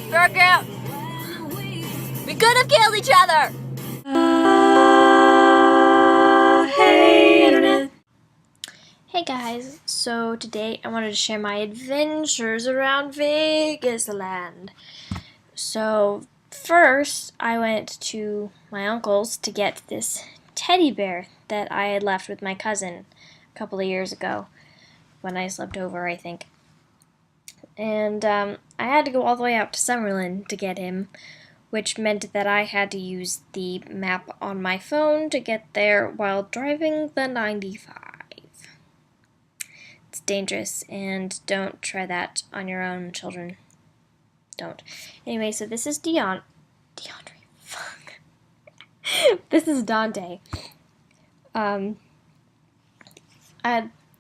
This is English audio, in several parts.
Forget. We could have killed each other. Hey Internet. Hey guys, so today I wanted to share my adventures around Vegasland. So first I went to my uncle's to get this teddy bear that I had left with my cousin a couple of years ago when I slept over, I think. And I had to go all the way out to Summerlin to get him, which meant that I had to use the map on my phone to get there while driving the 95. It's dangerous, and don't try that on your own, children. Don't. Anyway, so this is DeAndre. Fuck. This is Dante.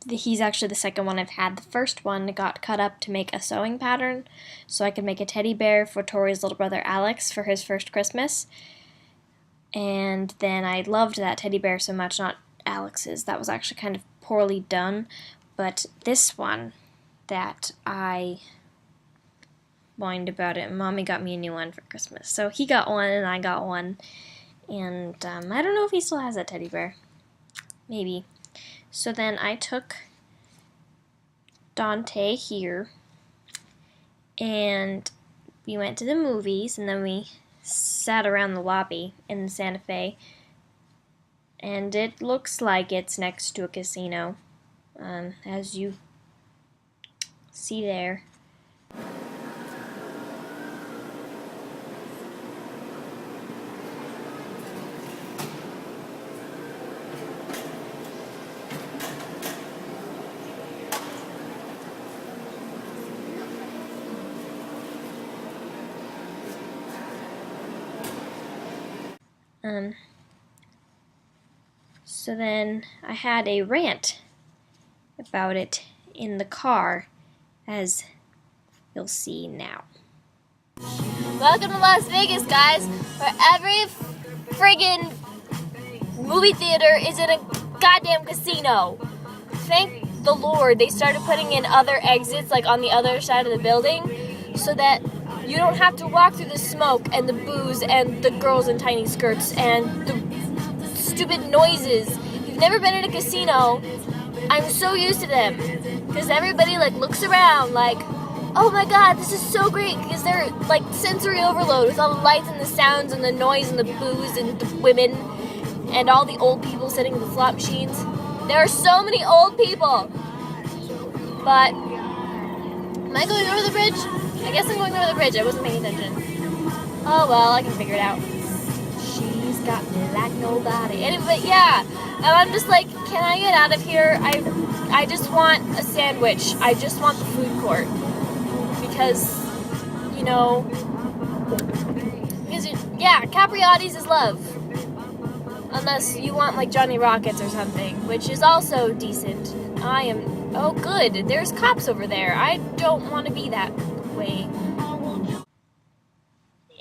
He's actually the second one I've had. The first one got cut up to make a sewing pattern so I could make a teddy bear for Tori's little brother Alex for his first Christmas. And then I loved that teddy bear so much, not Alex's. That was actually kind of poorly done. But this one that I whined about it, and Mommy got me a new one for Christmas. So he got one and I got one. And I don't know if he still has that teddy bear. Maybe. So then I took Dante here, and we went to the movies, and then we sat around the lobby in Santa Fe, and it looks like it's next to a casino, as you see there. So then I had a rant about it in the car, as you'll see now. Welcome to Las Vegas, guys, where every friggin' movie theater is in a goddamn casino. Thank the Lord they started putting in other exits, like on the other side of the building, so that you don't have to walk through the smoke and the booze and the girls in tiny skirts and the stupid noises. If you've never been in a casino, I'm so used to them, because everybody looks around like, oh my god, this is so great, because they're sensory overload with all the lights and the sounds and the noise and the booze and the women and all the old people sitting in the slot machines. There are so many old people. But am I going over the bridge? I guess I'm going over the bridge. I wasn't paying attention. Oh well, I can figure it out. She's got me like nobody. Anyway, yeah. And I'm just like, can I get out of here? I just want a sandwich. I just want the food court. Because, Capriati's is love. Unless you want Johnny Rockets or something, which is also decent. Oh good, there's cops over there. I don't want to be that way.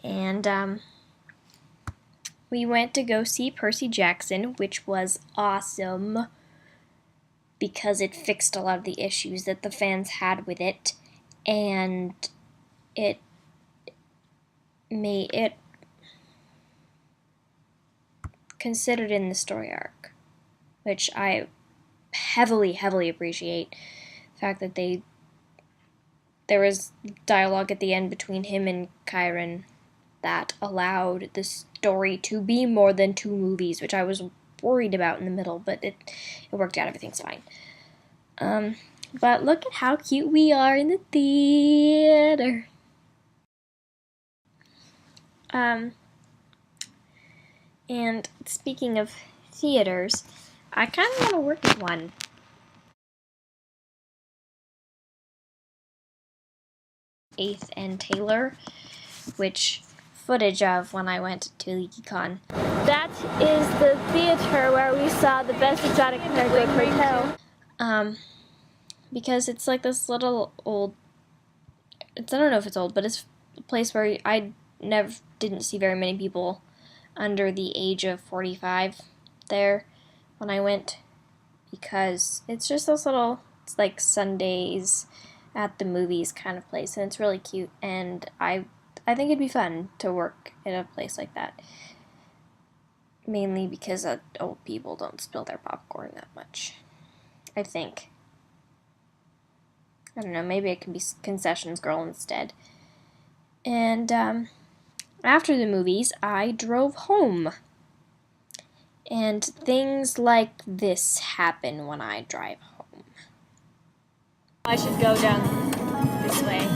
And we went to go see Percy Jackson, which was awesome because it fixed a lot of the issues that the fans had with it, and it made it considered in the story arc, which I heavily appreciate. The fact that there was dialogue at the end between him and Kyron that allowed the story to be more than 2 movies, which I was worried about in the middle, but it worked out. Everything's fine. But look at how cute we are in the theater. And speaking of theaters, I kind of want to work at one. Eighth and Taylor, which footage of when I went to LeakyCon. That is the theater where we saw the Best Exotic American Hotel. Because it's this little old, I don't know if it's old, but it's a place where I didn't see very many people under the age of 45 there when I went, because it's just this little, it's like Sundays at the movies kind of place, and it's really cute, and I I think it'd be fun to work in a place like that. Mainly because old people don't spill their popcorn that much. I think. I don't know, maybe I can be concessions girl instead. And after the movies, I drove home. And things like this happen when I drive home. I should go down this way.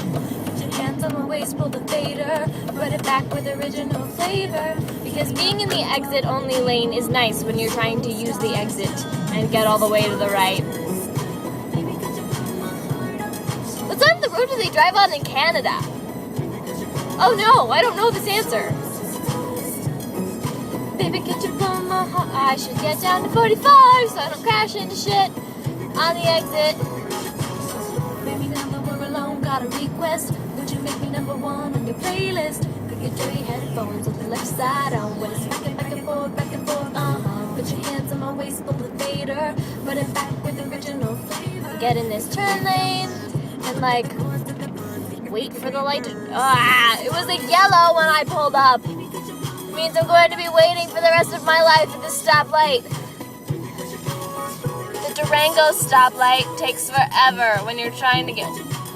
Put your hands on my waist, pull the fader, run it back with original flavor. Because being in the exit only lane is nice when you're trying to use the exit and get all the way to the right. What side of the road do they drive on in Canada? Oh no, I don't know this answer. Baby, get your phone, my heart. I should get down to 45 so I don't crash into shit on the exit. Baby, now that we're alone, got a request. Would you make me number one on your playlist? Could get dirty headphones with the left side on. When it's back and forth, Put your hands on my waist, pull the fader, run it back with original flavor. Get in this turn lane and like wait for the light to. It was a yellow when I pulled up. Means I'm going to be waiting for the rest of my life at this stoplight. The Durango stoplight takes forever when you're trying to get...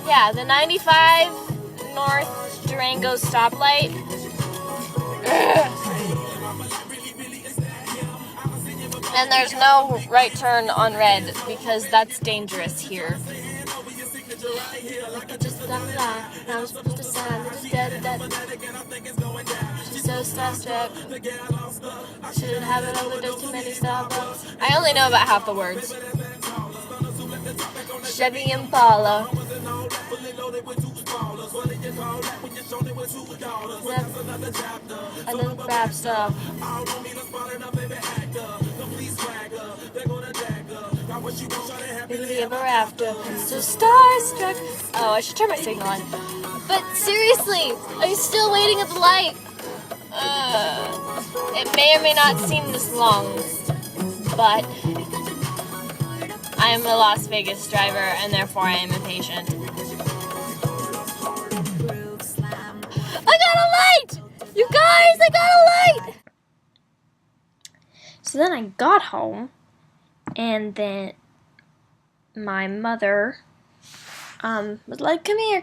Yeah, the 95 North Durango stoplight. And there's no right turn on red because that's dangerous here. She's so starstruck. Shouldn't have it overdosed too many Starbucks. I only know about half the words. Chevy Impala. Another rap stuff. Happily ever after. So starstruck. Oh, I should turn my signal on. But seriously, I'm still waiting at the light. It may or may not seem this long, but I am a Las Vegas driver and therefore I am impatient. I got a light! You guys, I got a light! So then I got home, and then my mother was like, come here,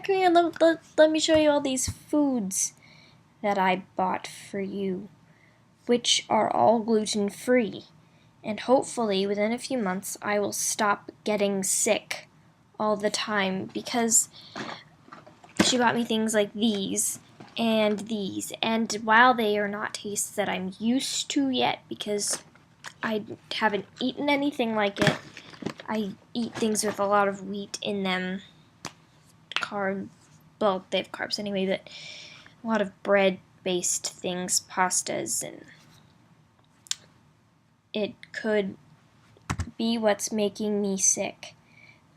let me show you all these foods that I bought for you, which are all gluten-free. And hopefully within a few months I will stop getting sick all the time, because she bought me things like these, and while they are not tastes that I'm used to yet because I haven't eaten anything like it, I eat things with a lot of wheat in them. Well, they have carbs anyway, but a lot of bread-based things, pastas, and it could be what's making me sick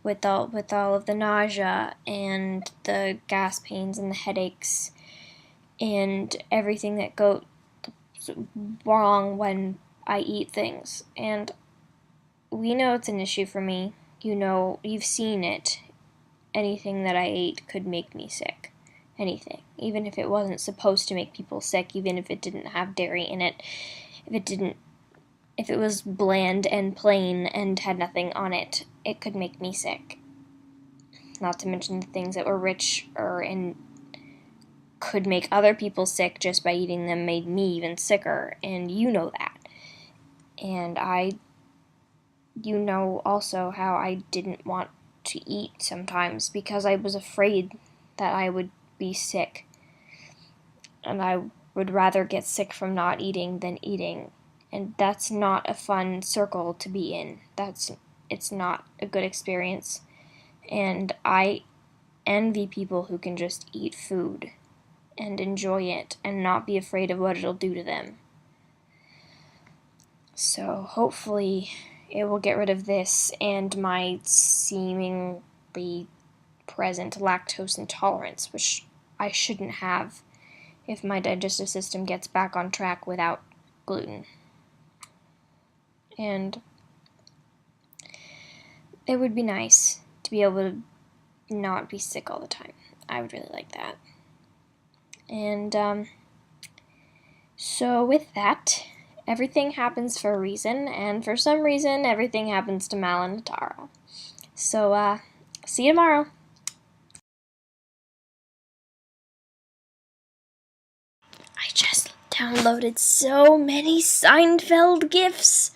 with all of the nausea and the gas pains and the headaches and everything that goes wrong when I eat things. And we know it's an issue for me. You know, you've seen it. Anything that I ate could make me sick. Anything. Even if it wasn't supposed to make people sick, even if it didn't have dairy in it, if it was bland and plain and had nothing on it, it could make me sick. Not to mention the things that were rich and could make other people sick just by eating them made me even sicker, and you know that. And you know also how I didn't want to eat sometimes because I was afraid that I would be sick. And I would rather get sick from not eating than eating. And that's not a fun circle to be in. It's not a good experience. And I envy people who can just eat food and enjoy it and not be afraid of what it'll do to them. So hopefully it will get rid of this and my seemingly present lactose intolerance, which I shouldn't have if my digestive system gets back on track without gluten. And it would be nice to be able to not be sick all the time. I would really like that. And so with that, everything happens for a reason, and for some reason, everything happens to Mal and Tara. So, see you tomorrow. I just downloaded so many Seinfeld GIFs.